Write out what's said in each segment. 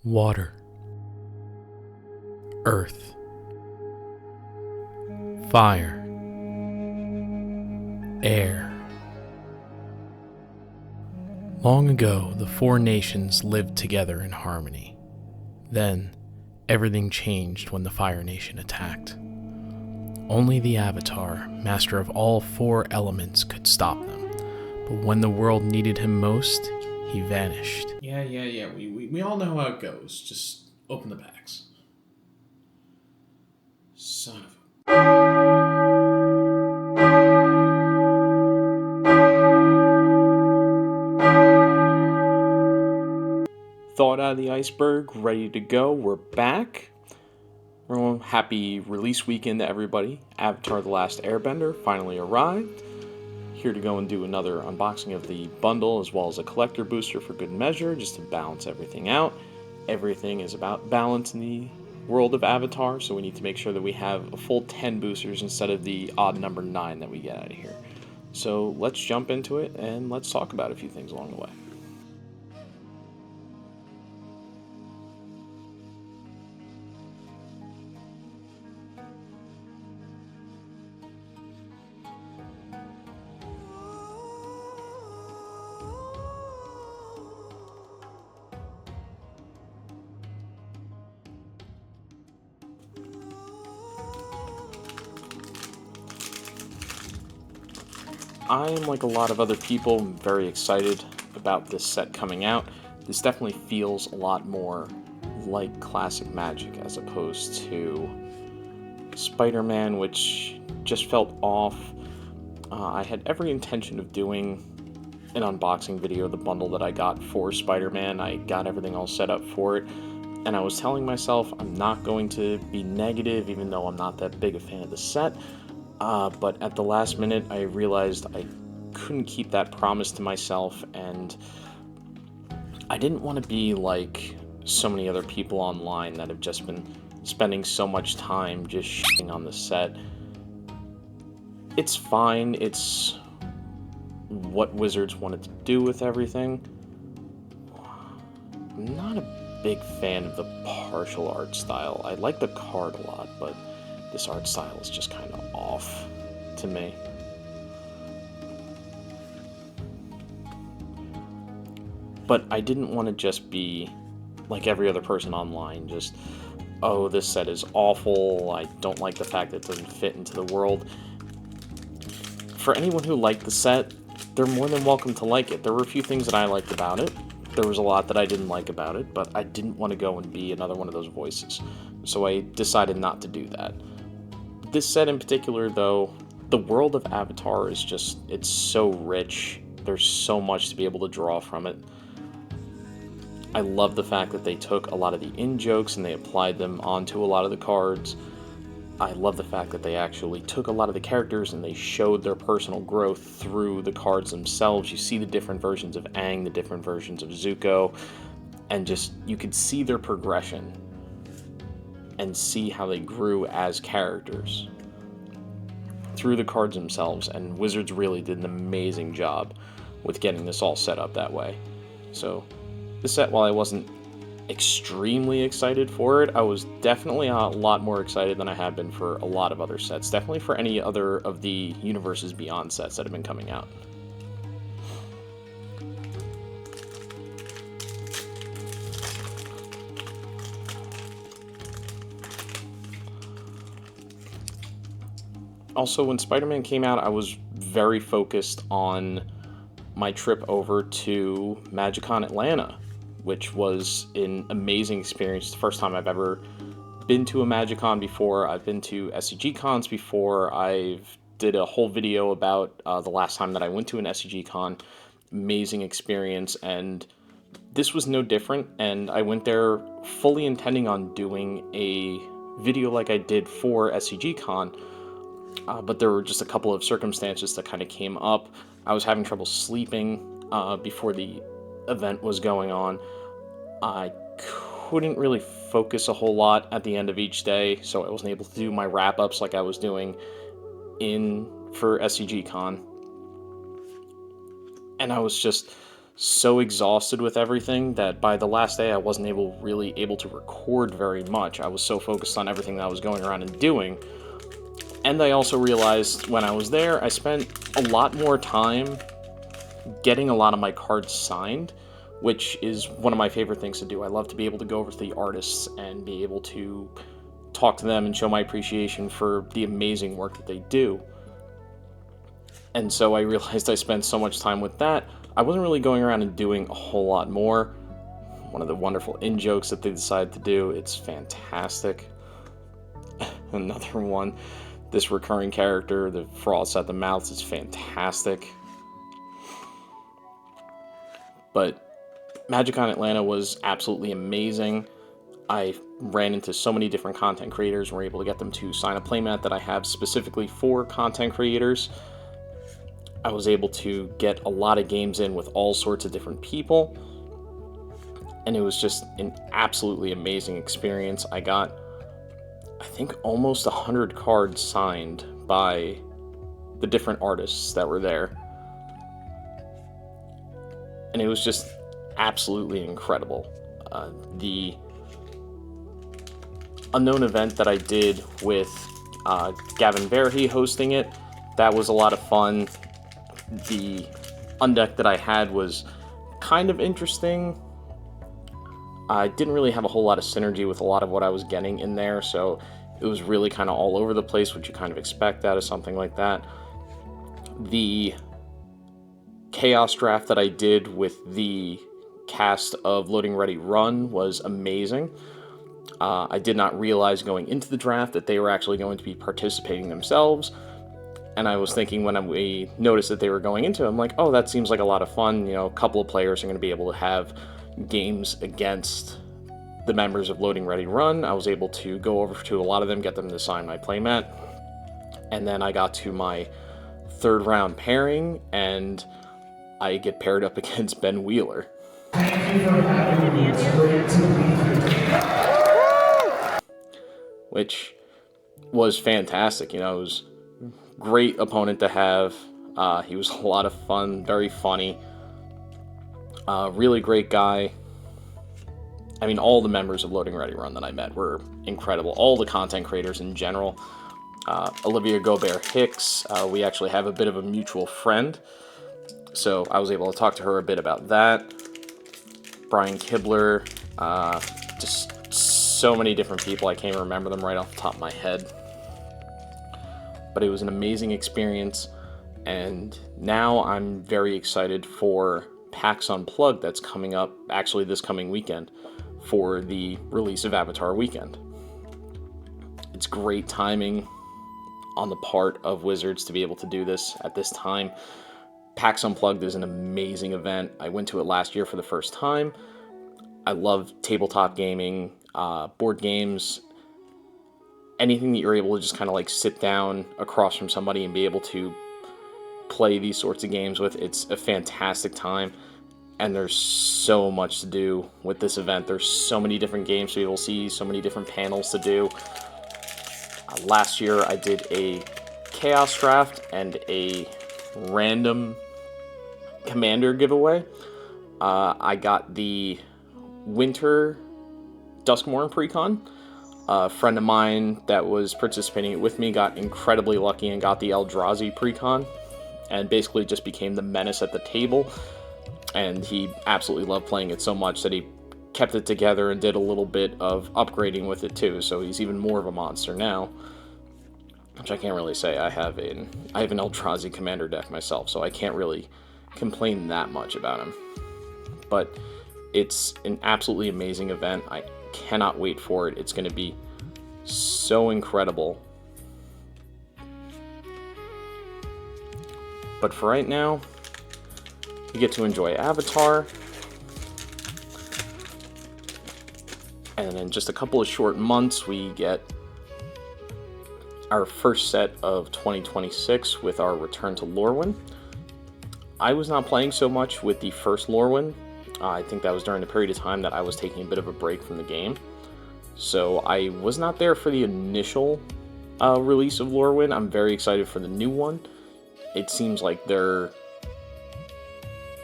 Water, earth, fire, air. Long ago, the four nations lived together in harmony. Then, everything changed when the Fire Nation attacked. Only the Avatar, master of all four elements, could stop them. But when the world needed him most, he vanished. Yeah. We all know how it goes. Just open the packs. Son of a... Thawed out of the iceberg, ready to go. We're back. Well, happy release weekend to everybody. Avatar: The Last Airbender finally arrived. Here to go and do another unboxing of the bundle as well as a collector booster for good measure, just to balance everything out. Everything is about balance in the world of Avatar, so we need to make sure that we have a full 10 boosters instead of the odd number 9 that we get out of here. So let's jump into it and let's talk about a few things along the way. I am, like a lot of other people, very excited about this set coming out. This definitely feels a lot more like classic Magic as opposed to Spider-Man, which just felt off. I had every intention of doing an unboxing video of the bundle that I got for Spider-Man. I got everything all set up for it, and I was telling myself I'm not going to be negative, even though I'm not that big a fan of the set. But at the last minute, I realized I couldn't keep that promise to myself, and I didn't want to be like so many other people online that have just been spending so much time just shitting on the set. It's fine, it's what Wizards wanted to do with everything. I'm not a big fan of the partial art style. I like the card a lot, but this art style is just kind of off to me. But I didn't want to just be like every other person online, just, oh, this set is awful, I don't like the fact that it doesn't fit into the world. For anyone who liked the set, they're more than welcome to like it. There were a few things that I liked about it. There was a lot that I didn't like about it, but I didn't want to go and be another one of those voices. So I decided not to do that. This set in particular, though, the world of Avatar is just, it's so rich. There's so much to be able to draw from it. I love the fact that they took a lot of the in-jokes and they applied them onto a lot of the cards. I love the fact that they actually took a lot of the characters and they showed their personal growth through the cards themselves. You see the different versions of Aang, the different versions of Zuko, and just, you could see their progression and see how they grew as characters through the cards themselves, and Wizards really did an amazing job with getting this all set up that way. So, this set, while I wasn't extremely excited for it, I was definitely a lot more excited than I have been for a lot of other sets. Definitely for any other of the Universes Beyond sets that have been coming out. Also, when Spider-Man came out, I was very focused on my trip over to MagicCon Atlanta, which was an amazing experience. It's the first time I've ever been to a MagicCon before. I've been to SCG cons before. I've did a whole video about the last time that I went to an SCG con. Amazing experience, and this was no different. And I went there fully intending on doing a video like I did for SCG con. But there were just a couple of circumstances that kind of came up. I was having trouble sleeping before the event was going on. I couldn't really focus a whole lot at the end of each day, so I wasn't able to do my wrap-ups like I was doing for SCG Con. And I was just so exhausted with everything that by the last day I wasn't really able to record very much. I was so focused on everything that I was going around and doing. And I also realized when I was there, I spent a lot more time getting a lot of my cards signed, which is one of my favorite things to do. I love to be able to go over to the artists and be able to talk to them and show my appreciation for the amazing work that they do. And so I realized I spent so much time with that, I wasn't really going around and doing a whole lot more. One of the wonderful in-jokes that they decided to do, it's fantastic. Another one, this recurring character, the froths at the mouths, is fantastic. But MagicCon Atlanta was absolutely amazing. I ran into so many different content creators and were able to get them to sign a playmat that I have specifically for content creators. I was able to get a lot of games in with all sorts of different people, and it was just an absolutely amazing experience. I got, I think, almost 100 cards signed by the different artists that were there, and it was just absolutely incredible. The unknown event that I did with Gavin Verhey hosting it, that was a lot of fun. The undeck that I had was kind of interesting. I didn't really have a whole lot of synergy with a lot of what I was getting in there, so it was really kind of all over the place, which you kind of expect out of something like that. The chaos draft that I did with the cast of Loading Ready Run was amazing. I did not realize going into the draft that they were actually going to be participating themselves. And I was thinking when we noticed that they were going into it, I'm like, oh, that seems like a lot of fun. You know, a couple of players are going to be able to have games against the members of Loading Ready Run. I was able to go over to a lot of them, get them to sign my playmat. And then I got to my third round pairing, and I get paired up against Ben Wheeler. Thank you for having me. It's great to be here. Which was fantastic. You know, it was great opponent to have. He was a lot of fun, very funny, really great guy. I mean, all the members of Loading Ready Run that I met were incredible. All the content creators in general. Olivia Gobert Hicks, we actually have a bit of a mutual friend, so I was able to talk to her a bit about that. Brian Kibler, just so many different people. I can't even remember them right off the top of my head. But it was an amazing experience, and now I'm very excited for PAX Unplugged that's coming up, actually this coming weekend, for the release of Avatar Weekend. It's great timing on the part of Wizards to be able to do this at this time. PAX Unplugged is an amazing event. I went to it last year for the first time. I love tabletop gaming, board games, anything that you're able to just kind of like sit down across from somebody and be able to play these sorts of games with. It's a fantastic time, and there's so much to do with this event. There's so many different games to be able to see, so many different panels to do. Last year I did a chaos draft and a random commander giveaway. I got the Winter Duskmorn Precon. A friend of mine that was participating with me got incredibly lucky and got the Eldrazi Precon, and basically just became the menace at the table. And he absolutely loved playing it so much that he kept it together and did a little bit of upgrading with it too. So he's even more of a monster now, which I can't really say. I have an Eldrazi commander deck myself, so I can't really complain that much about him. But it's an absolutely amazing event. I cannot wait for it. It's going to be so incredible. But for right now, you get to enjoy Avatar. And in just a couple of short months, we get our first set of 2026 with our return to Lorwyn. I was not playing so much with the first Lorwyn. I think that was during the period of time that I was taking a bit of a break from the game. So I was not there for the initial release of Lorwyn. I'm very excited for the new one. It seems like they're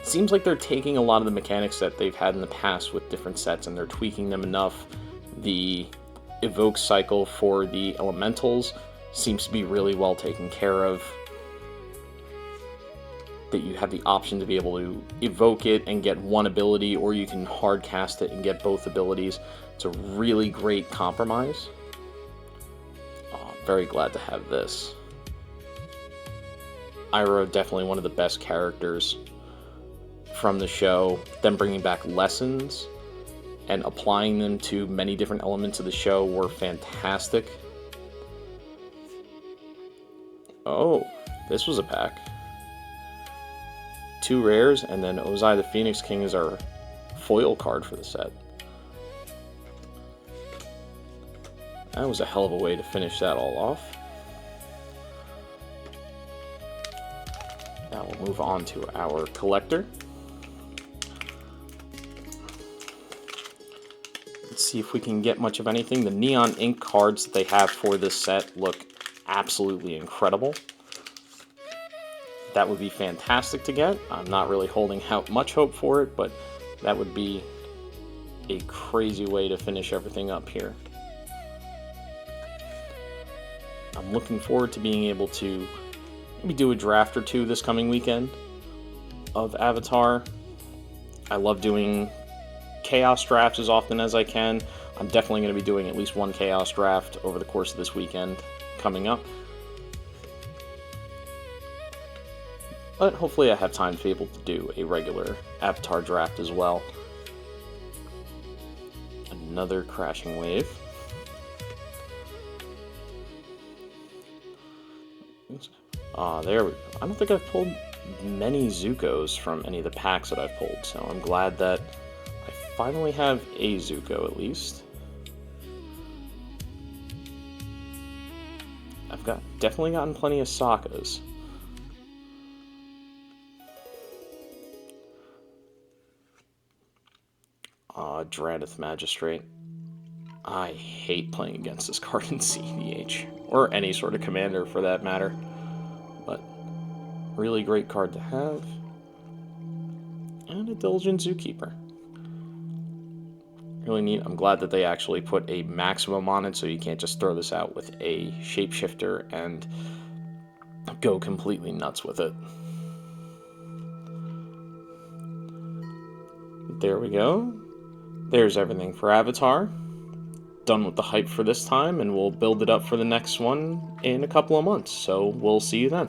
seems like they're taking a lot of the mechanics that they've had in the past with different sets and they're tweaking them enough. The evoke cycle for the elementals seems to be really well taken care of. That you have the option to be able to evoke it and get one ability, or you can hard cast it and get both abilities. It's a really great compromise. Very glad to have this. Iroh, definitely one of the best characters from the show. Them bringing back lessons and applying them to many different elements of the show were fantastic. Oh, this was a pack. 2 rares, and then Ozai the Phoenix King is our foil card for the set. That was a hell of a way to finish that all off. Now we'll move on to our collector. Let's see if we can get much of anything. The neon ink cards that they have for this set look absolutely incredible. That would be fantastic to get. I'm not really holding out much hope for it, but that would be a crazy way to finish everything up here. I'm looking forward to being able to maybe do a draft or two this coming weekend of Avatar. I love doing Chaos drafts as often as I can. I'm definitely going to be doing at least one Chaos draft over the course of this weekend coming up. But hopefully I have time to be able to do a regular Avatar draft as well. Another Crashing Wave. There we go. I don't think I've pulled many Zukos from any of the packs that I've pulled, so I'm glad that I finally have a Zuko at least. I've definitely gotten plenty of Sokkas. Dranith Magistrate. I hate playing against this card in CDH, or any sort of commander for that matter. But really great card to have. And a Diligent Zookeeper. Really neat. I'm glad that they actually put a maximum on it, so you can't just throw this out with a shapeshifter and go completely nuts with it. There we go. There's everything for Avatar. Done with the hype for this time, and we'll build it up for the next one in a couple of months. So we'll see you then.